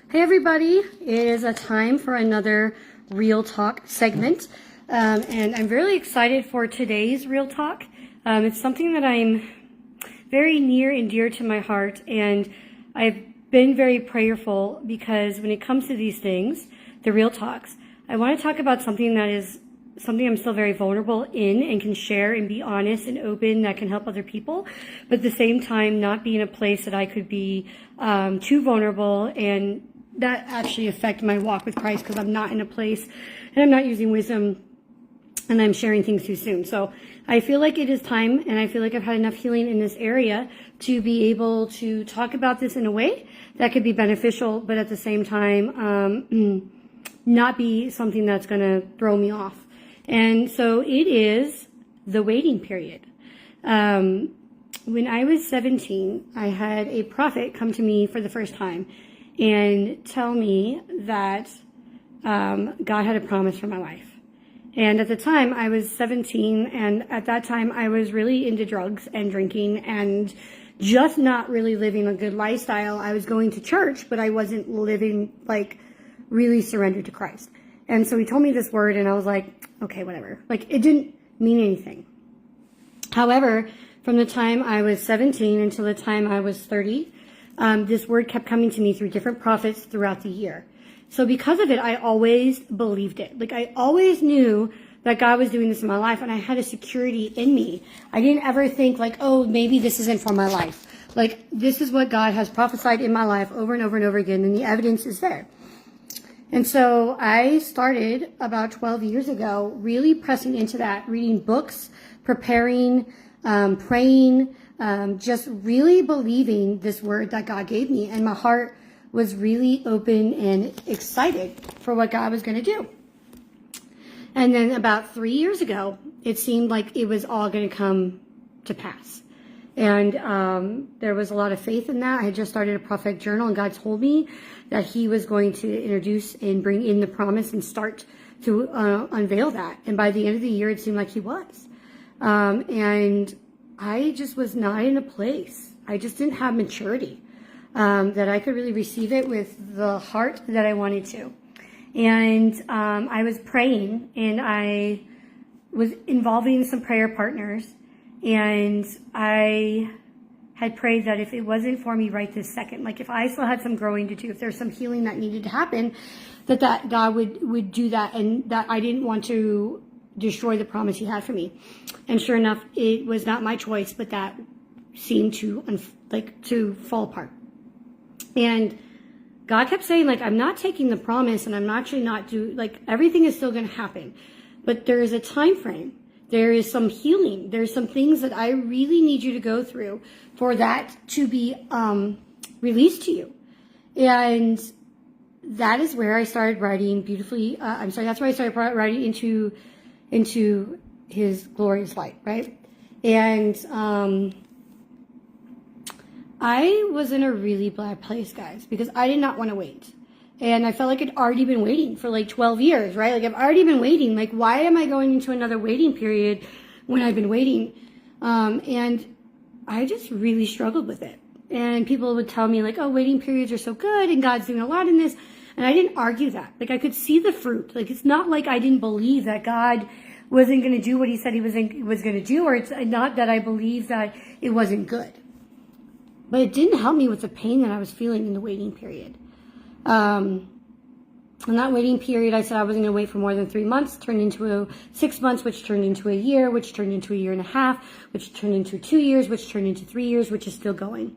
Hey everybody, it is a time for another Real Talk segment, and I'm really excited for today's Real Talk. It's something that I'm very near and dear to my heart, and I've been very prayerful because when it comes to these things, the Real Talks, I want to talk about something that is something I'm still very vulnerable in and can share and be honest and open that can help other people, but at the same time not be in a place that I could be too vulnerable and that actually affect my walk with Christ because I'm not in a place and I'm not using wisdom and I'm sharing things too soon. So I feel like it is time, and I feel like I've had enough healing in this area to be able to talk about this in a way that could be beneficial, but at the same time not be something that's going to throw me off. And so it is the waiting period. When I was 17, I had a prophet come to me for the first time and tell me that God had a promise for my life. And at the time, I was 17, and at that time, I was really into drugs and drinking and just not really living a good lifestyle. I was going to church, but I wasn't living, like, really surrendered to Christ. And so he told me this word, and I was like, okay, whatever. Like, it didn't mean anything. However, from the time I was 17 until the time I was 30, this word kept coming to me through different prophets throughout the year. So because of it, I always believed it. Like, I always knew that God was doing this in my life, and I had a security in me. I didn't ever think like, oh, maybe this isn't for my life. Like, this is what God has prophesied in my life over and over and over again, and the evidence is there. And so I started about 12 years ago really pressing into that, reading books, preparing, praying, just really believing this word that God gave me. And my heart was really open and excited for what God was going to do. And then about 3 years ago, it seemed like it was all going to come to pass. And there was a lot of faith in that. I had just started a prophetic journal, and God told me that he was going to introduce and bring in the promise and start to unveil that. And by the end of the year, it seemed like he was. And I just was not in a place. I just didn't have maturity that I could really receive it with the heart that I wanted to. And I was praying, and I was involving some prayer partners. And I had prayed that if it wasn't for me right this second, like if I still had some growing to do, if there's some healing that needed to happen, that God would do that, and that I didn't want to destroy the promise he had for me. And sure enough, it was not my choice, but that seemed to fall apart. And God kept saying, like, I'm not taking the promise, and I'm actually not everything is still going to happen. But there is a time frame. There is some healing. There's some things that I really need you to go through for that to be released to you. And that is where I started writing beautifully. That's where I started writing into his glorious light, right? And I was in a really bad place, guys, because I did not want to wait. And I felt like I'd already been waiting for like 12 years, right? Like, I've already been waiting. Like, why am I going into another waiting period when I've been waiting? And I just really struggled with it. And people would tell me like, oh, waiting periods are so good and God's doing a lot in this. And I didn't argue that. Like, I could see the fruit. Like, it's not like I didn't believe that God wasn't going to do what he said he was going to do, or it's not that I believed that it wasn't good. But it didn't help me with the pain that I was feeling in the waiting period. In that waiting period, I said I wasn't going to wait for more than 3 months, turned into 6 months, which turned into a year, which turned into a year and a half, which turned into 2 years, which turned into 3 years, which is still going.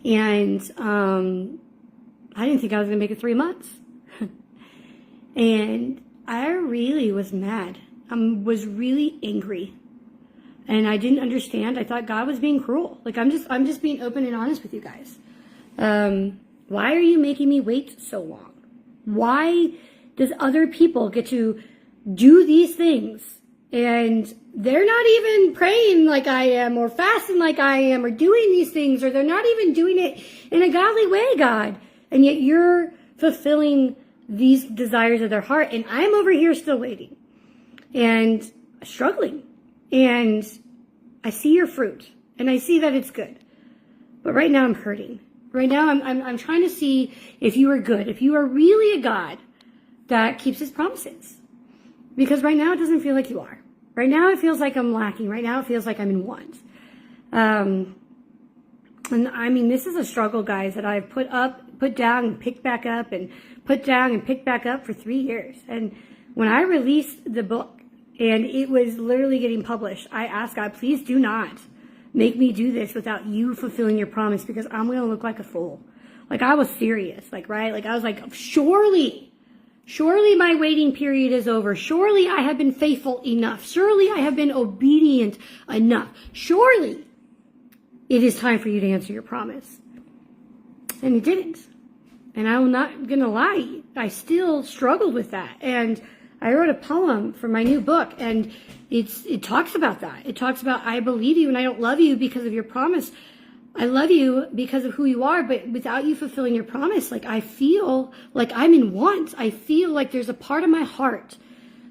And I didn't think I was going to make it 3 months. And I really was mad. I was really angry. And I didn't understand. I thought God was being cruel. Like, I'm just being open and honest with you guys. Why are you making me wait so long? Why does other people get to do these things and they're not even praying like I am, or fasting like I am, or doing these things, or they're not even doing it in a godly way, God? And yet you're fulfilling these desires of their heart, and I'm over here still waiting and struggling. And I see your fruit, and I see that it's good. But right now I'm hurting. Right now, I'm trying to see if you are good, if you are really a God that keeps his promises. Because right now it doesn't feel like you are. Right now it feels like I'm lacking. Right now it feels like I'm in want. And I mean, this is a struggle, guys, that I've put down and picked back up and put down and picked back up for 3 years. And when I released the book and it was literally getting published, I asked God, please do not make me do this without you fulfilling your promise, because I'm going to look like a fool. Like, I was serious, like, right? Like, I was like, surely my waiting period is over. Surely I have been faithful enough. Surely I have been obedient enough. Surely it is time for you to answer your promise. And he didn't. And I'm not going to lie, I still struggled with that. And I wrote a poem for my new book, and it talks about that. It talks about, I believe you and I don't love you because of your promise. I love you because of who you are, but without you fulfilling your promise, like, I feel like I'm in want. I feel like there's a part of my heart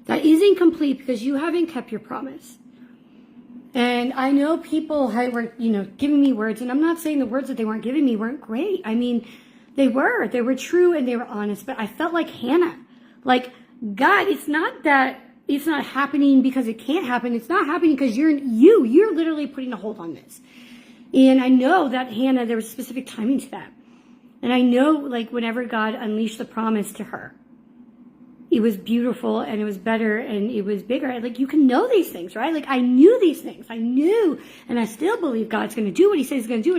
that isn't complete because you haven't kept your promise. And I know people were, giving me words, and I'm not saying the words that they weren't giving me weren't great. I mean, they were true and they were honest, but I felt like Hannah, like, God, it's not that it's not happening because it can't happen. It's not happening because you're literally putting a hold on this. And I know that Hannah, there was specific timing to that. And I know, like, whenever God unleashed the promise to her, it was beautiful and it was better and it was bigger. Like, you can know these things, right? Like, I knew these things. I knew, and I still believe God's going to do what he says he's going to do.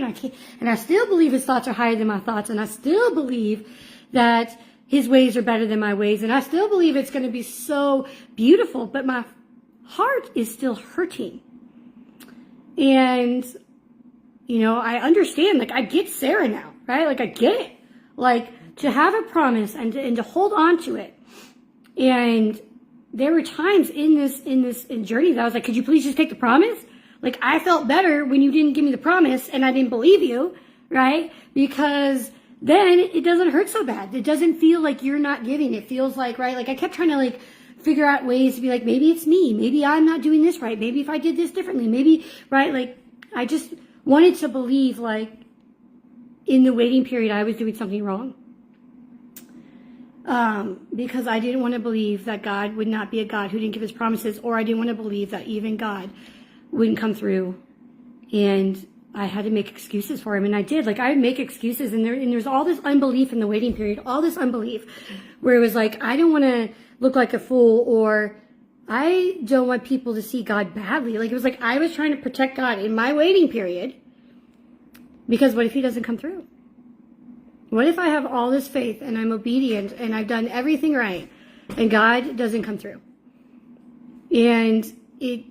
And I still believe his thoughts are higher than my thoughts. And I still believe that his ways are better than my ways. And I still believe it's going to be so beautiful. But my heart is still hurting. And, I understand. Like, I get Sarah now, right? Like, I get it. Like, to have a promise and to hold on to it. And there were times in this journey that I was like, could you please just take the promise? Like, I felt better when you didn't give me the promise and I didn't believe you, right? Because then it doesn't hurt so bad. It doesn't feel like you're not giving. It feels like, right? Like, I kept trying to, like, figure out ways to be like, maybe it's me. Maybe I'm not doing this right. Maybe if I did this differently, maybe, right? Like, I just wanted to believe, like, in the waiting period, I was doing something wrong. Because I didn't want to believe that God would not be a God who didn't give his promises, or I didn't want to believe that even God wouldn't come through. And I had to make excuses for him, and I did. Like, I would make excuses, and there's all this unbelief in the waiting period, all this unbelief, where it was like, I don't want to look like a fool, or I don't want people to see God badly. Like, it was like I was trying to protect God in my waiting period, because what if he doesn't come through? What if I have all this faith and I'm obedient and I've done everything right and God doesn't come through? And it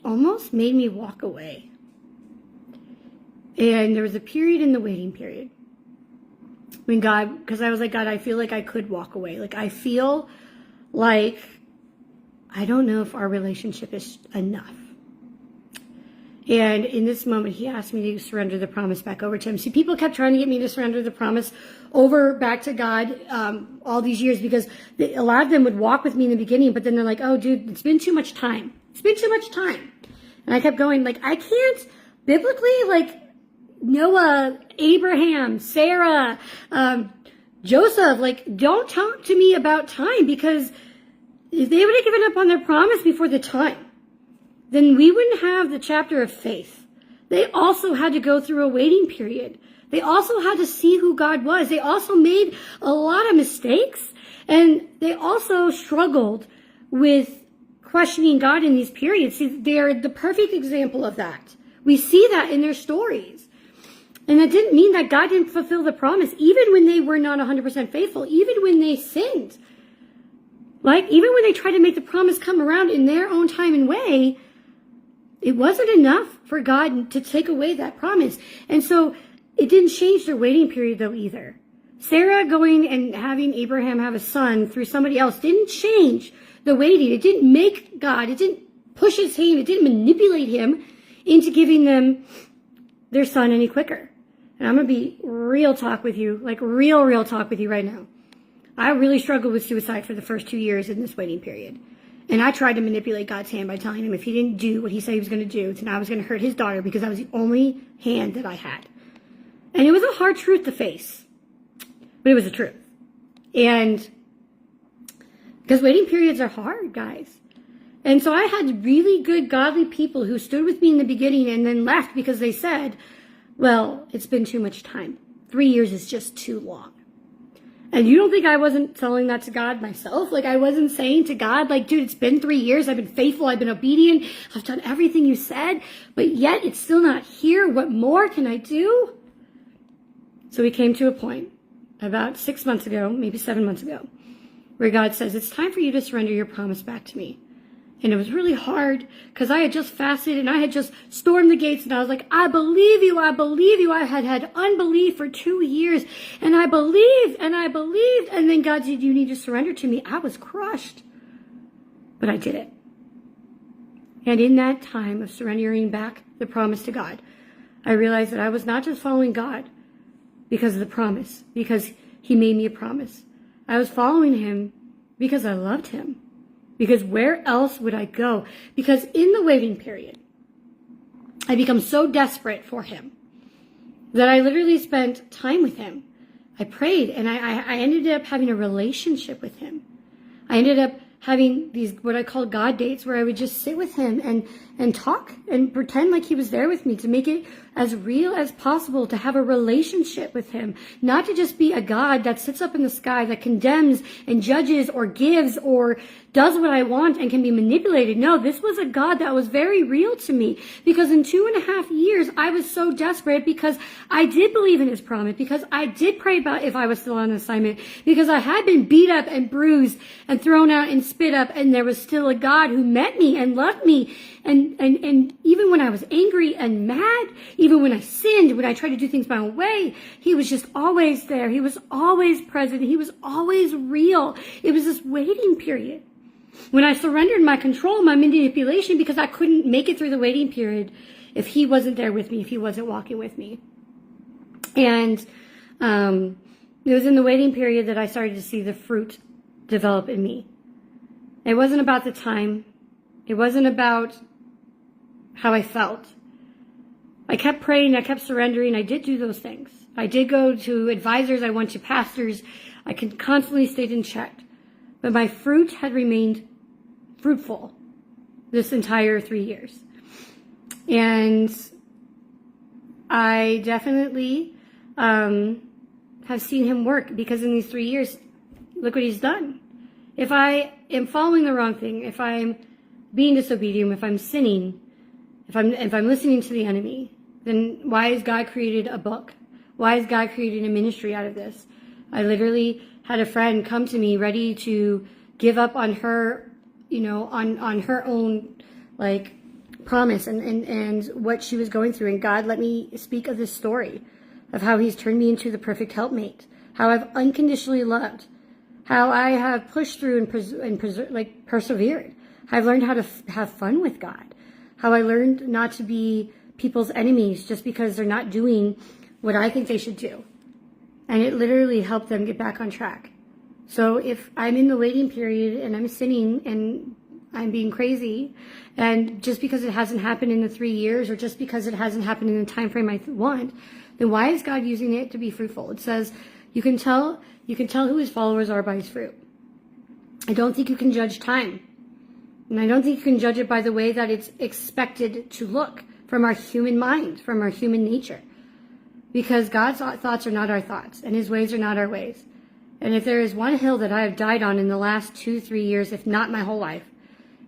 almost made me walk away. And there was a period in the waiting period when because I was like, God, I feel like I could walk away. Like, I feel like I don't know if our relationship is enough. And in this moment, he asked me to surrender the promise back over to him. See, people kept trying to get me to surrender the promise over back to God all these years, because a lot of them would walk with me in the beginning, but then they're like, oh, dude, it's been too much time. It's been too much time. And I kept going, like, I can't biblically, like, Noah, Abraham, Sarah, Joseph, like, don't talk to me about time, because if they would have given up on their promise before the time, then we wouldn't have the chapter of faith. They also had to go through a waiting period. They also had to see who God was. They also made a lot of mistakes, and they also struggled with questioning God in these periods. See, they're the perfect example of that. We see that in their stories. And that didn't mean that God didn't fulfill the promise, even when they were not 100% faithful, even when they sinned. Like, even when they tried to make the promise come around in their own time and way, it wasn't enough for God to take away that promise. And so it didn't change their waiting period, though, either. Sarah going and having Abraham have a son through somebody else didn't change the waiting. It didn't make God, it didn't push his hand, it didn't manipulate him into giving them their son any quicker. And I'm going to be real talk with you, like real talk with you right now. I really struggled with suicide for the first 2 years in this waiting period. And I tried to manipulate God's hand by telling him if he didn't do what he said he was going to do, then I was going to hurt his daughter, because that was the only hand that I had. And it was a hard truth to face, but it was the truth. And because waiting periods are hard, guys. And so I had really good, godly people who stood with me in the beginning and then left because they said, well, it's been too much time. 3 years is just too long. And you don't think I wasn't telling that to God myself? Like, I wasn't saying to God, like, dude, it's been 3 years. I've been faithful. I've been obedient. I've done everything you said, but yet it's still not here. What more can I do? So we came to a point about 6 months ago, maybe 7 months ago, where God says, it's time for you to surrender your promise back to me. And it was really hard because I had just fasted and I had just stormed the gates and I was like, I believe you. I believe you. I had unbelief for 2 years and I believed and I believed. And then God said, you need to surrender to me. I was crushed, but I did it. And in that time of surrendering back the promise to God, I realized that I was not just following God because of the promise, because he made me a promise. I was following him because I loved him. Because where else would I go? Because in the waiting period, I become so desperate for him that I literally spent time with him. I prayed and I ended up having a relationship with him. I ended up having these, what I call God dates, where I would just sit with him and talk and pretend like he was there with me, to make it as real as possible, to have a relationship with him, not to just be a God that sits up in the sky that condemns and judges or gives or does what I want and can be manipulated. No, this was a God that was very real to me, because in 2.5 years, I was so desperate because I did believe in his promise, because I did pray about if I was still on assignment, because I had been beat up and bruised and thrown out and spit up, and there was still a God who met me and loved me. And even when I was angry and mad, even when I sinned, when I tried to do things my own way, he was just always there. He was always present. He was always real. It was this waiting period when I surrendered my control, my manipulation, because I couldn't make it through the waiting period if he wasn't there with me, if he wasn't walking with me. And it was in the waiting period that I started to see the fruit develop in me. It wasn't about the time. It wasn't about how I felt. I kept praying. I kept surrendering. I did do those things. I did go to advisors. I went to pastors. I constantly stayed in check. But my fruit had remained fruitful this entire 3 years. And I definitely have seen him work, because in these 3 years, look what he's done. If I am following the wrong thing, if I'm being disobedient, if I'm sinning, if I'm listening to the enemy, then why has God created a book? Why has God created a ministry out of this? I literally had a friend come to me ready to give up on her, on her own, like, promise and what she was going through. And God let me speak of this story of how he's turned me into the perfect helpmate, how I've unconditionally loved, how I have pushed through and persevered. I've learned how to have fun with God, how I learned not to be people's enemies just because they're not doing what I think they should do. And it literally helped them get back on track. So if I'm in the waiting period and I'm sinning and I'm being crazy, and just because it hasn't happened in the 3 years, or just because it hasn't happened in the time frame I want, then why is God using it to be fruitful? It says you can tell who his followers are by his fruit. I don't think you can judge time. And I don't think you can judge it by the way that it's expected to look from our human mind, from our human nature. Because God's thoughts are not our thoughts, and his ways are not our ways. And if there is one hill that I have died on in the last 2-3 years, if not my whole life,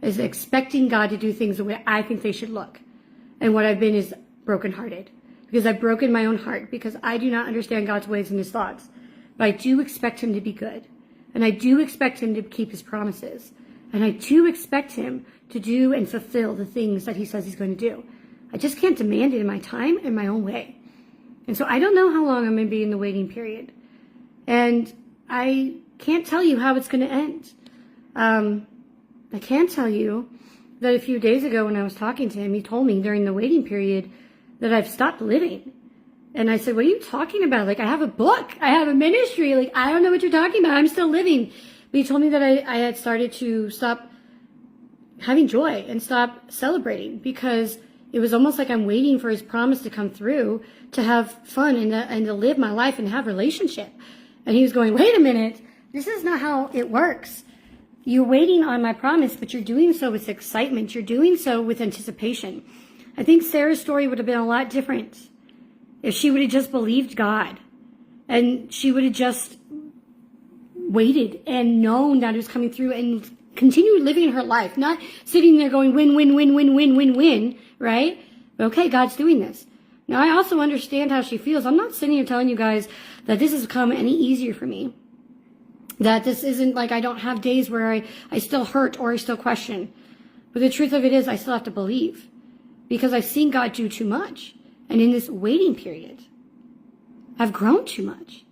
is expecting God to do things the way I think they should look. And what I've been is brokenhearted, because I've broken my own heart, because I do not understand God's ways and his thoughts. But I do expect him to be good. And I do expect him to keep his promises. And I do expect him to do and fulfill the things that he says he's going to do. I just can't demand it in my time and my own way. And so I don't know how long I'm going to be in the waiting period. And I can't tell you how it's going to end. I can tell you that a few days ago when I was talking to him, he told me during the waiting period that I've stopped living. And I said, what are you talking about? Like, I have a book. I have a ministry. Like, I don't know what you're talking about. I'm still living. But he told me that I had started to stop having joy and stop celebrating, because it was almost like I'm waiting for his promise to come through to have fun and to live my life and have relationship. And he was going, wait a minute, this is not how it works. You're waiting on my promise, but you're doing so with excitement. You're doing so with anticipation. I think Sarah's story would have been a lot different if she would have just believed God and she would have just waited and known that it was coming through and continued living her life, not sitting there going win, win, win, win, win, win, win, right? Okay, God's doing this. Now, I also understand how she feels. I'm not sitting here telling you guys that this has come any easier for me. That this isn't like I don't have days where I still hurt or I still question. But the truth of it is I still have to believe because I've seen God do too much. And in this waiting period, I've grown too much.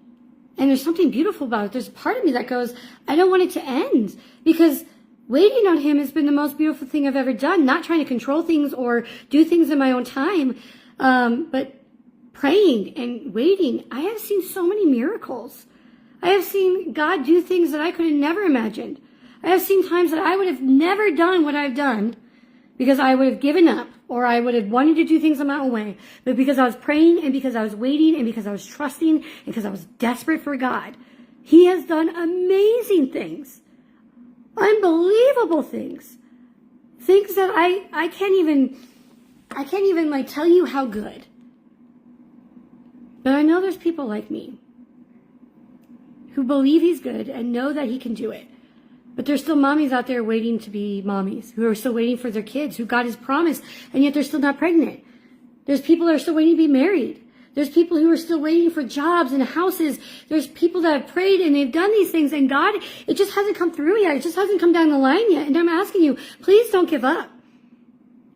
And there's something beautiful about it. There's a part of me that goes, I don't want it to end because waiting on him has been the most beautiful thing I've ever done. Not trying to control things or do things in my own time, but praying and waiting. I have seen so many miracles. I have seen God do things that I could have never imagined. I have seen times that I would have never done what I've done because I would have given up or I would have wanted to do things on my own way. But because I was praying and because I was waiting and because I was trusting and because I was desperate for God, he has done amazing things. Unbelievable things. Things that I can't even like tell you how good. But I know there's people like me who believe he's good and know that he can do it. But there's still mommies out there waiting to be mommies, who are still waiting for their kids, who God has promised, and yet they're still not pregnant. There's people that are still waiting to be married. There's people who are still waiting for jobs and houses. There's people that have prayed and they've done these things, and God, it just hasn't come through yet. It just hasn't come down the line yet. And I'm asking you, please don't give up.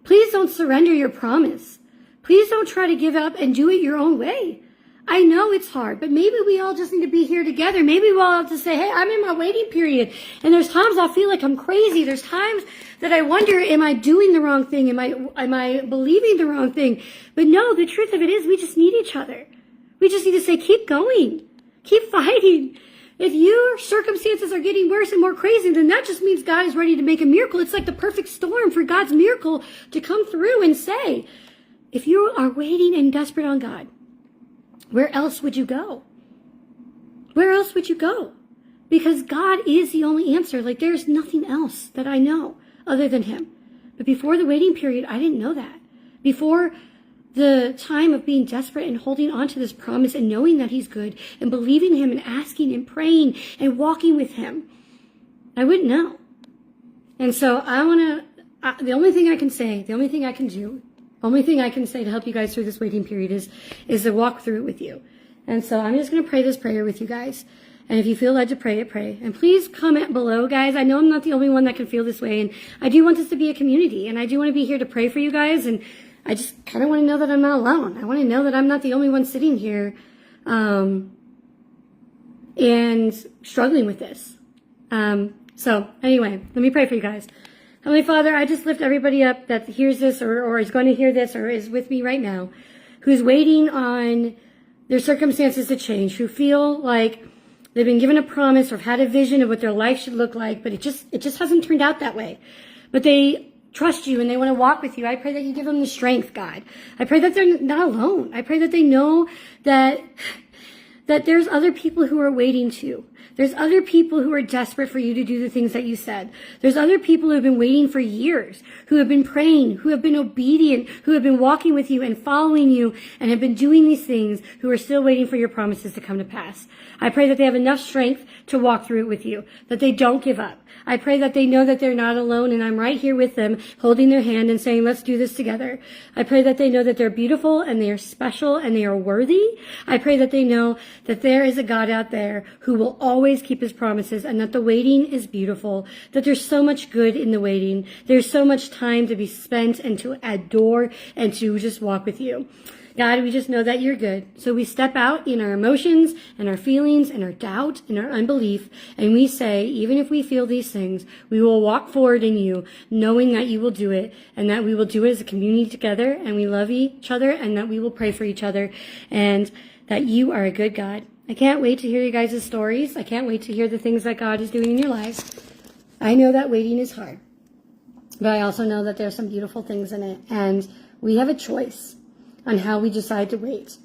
Please don't surrender your promise. Please don't try to give up and do it your own way. I know it's hard, but maybe we all just need to be here together. Maybe we'll all have to say, hey, I'm in my waiting period. And there's times I feel like I'm crazy. There's times that I wonder, am I doing the wrong thing? Am I believing the wrong thing? But no, the truth of it is we just need each other. We just need to say, keep going. Keep fighting. If your circumstances are getting worse and more crazy, then that just means God is ready to make a miracle. It's like the perfect storm for God's miracle to come through and say, if you are waiting and desperate on God, where else would you go? Where else would you go? Because God is the only answer. Like there's nothing else that I know other than him. But before the waiting period, I didn't know that. Before the time of being desperate and holding on to this promise and knowing that he's good and believing him and asking and praying and walking with him, I wouldn't know. And so the only thing I can say, the only thing I can do, only thing I can say to help you guys through this waiting period is to walk through it with you. And so I'm just going to pray this prayer with you guys. And if you feel led to pray it, pray. And please comment below, guys. I know I'm not the only one that can feel this way. And I do want this to be a community. And I do want to be here to pray for you guys. And I just kind of want to know that I'm not alone. I want to know that I'm not the only one sitting here and struggling with this. So anyway, let me pray for you guys. Heavenly Father, I just lift everybody up that hears this or is going to hear this or is with me right now, who's waiting on their circumstances to change, who feel like they've been given a promise or have had a vision of what their life should look like, but it just hasn't turned out that way. But they trust you and they want to walk with you. I pray that you give them the strength, God. I pray that they're not alone. I pray that they know that there's other people who are waiting too. There's other people who are desperate for you to do the things that you said. There's other people who have been waiting for years, who have been praying, who have been obedient, who have been walking with you and following you and have been doing these things, who are still waiting for your promises to come to pass. I pray that they have enough strength to walk through it with you, that they don't give up. I pray that they know that they're not alone and I'm right here with them, holding their hand and saying, let's do this together. I pray that they know that they're beautiful and they are special and they are worthy. I pray that they know that there is a God out there who will always keep his promises and that the waiting is beautiful, that there's so much good in the waiting. There's so much time to be spent and to adore and to just walk with you. God, we just know that you're good. So we step out in our emotions and our feelings and our doubt and our unbelief. And we say, even if we feel these things, we will walk forward in you, knowing that you will do it and that we will do it as a community together and we love each other and that we will pray for each other and that you are a good God. I can't wait to hear you guys' stories. I can't wait to hear the things that God is doing in your lives. I know that waiting is hard, but I also know that there's some beautiful things in it. And We have a choice on how we decide to wait.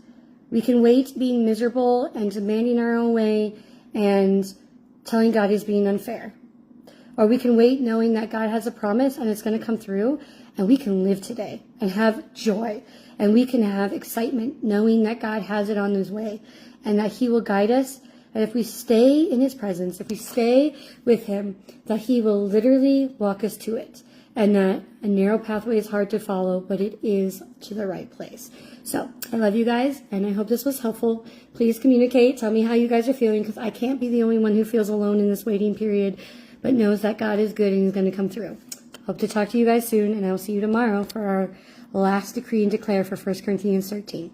We can wait being miserable and demanding our own way and telling God he's being unfair. Or we can wait knowing that God has a promise and it's going to come through, and we can live today and have joy, and we can have excitement knowing that God has it on his way and that he will guide us. And if we stay in his presence, if we stay with him, that he will literally walk us to it. And that a narrow pathway is hard to follow, but it is to the right place. So I love you guys, and I hope this was helpful. Please communicate. Tell me how you guys are feeling, because I can't be the only one who feels alone in this waiting period, but knows that God is good and he's going to come through. Hope to talk to you guys soon, and I will see you tomorrow for our last decree and declare for 1 Corinthians 13.